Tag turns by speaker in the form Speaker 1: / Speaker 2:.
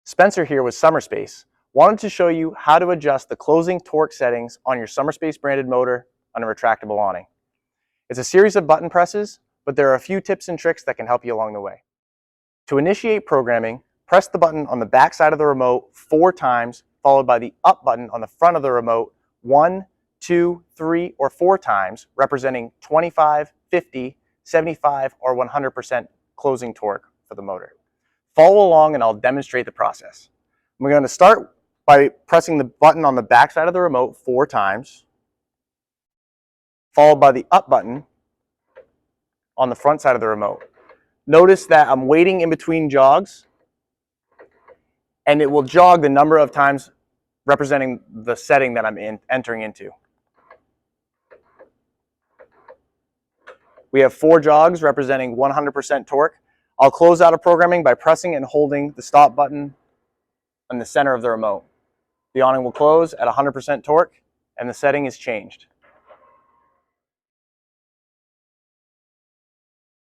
Speaker 1: Spencer here with SummerSpace. Wanted to show you how to adjust the closing torque settings on your SummerSpace branded motor on a retractable awning. It's a series of button presses, but there are a few tips and tricks that can help you along the way. To initiate programming, press the button on the back side of the remote 4 times, followed by the up button on the front of the remote 1, 2, 3, or 4 times, representing 25, 50, 75, or 100% closing torque for the motor. Follow along and I'll demonstrate the process. We're going to start by pressing the button on the back side of the remote 4 times, followed by the up button on the front side of the remote. Notice that I'm waiting in between jogs, and it will jog the number of times representing the setting that I'm entering into. We have 4 jogs representing 100% torque. I'll close out of programming by pressing and holding the stop button in the center of the remote. The awning will close at 100% torque and the setting is changed.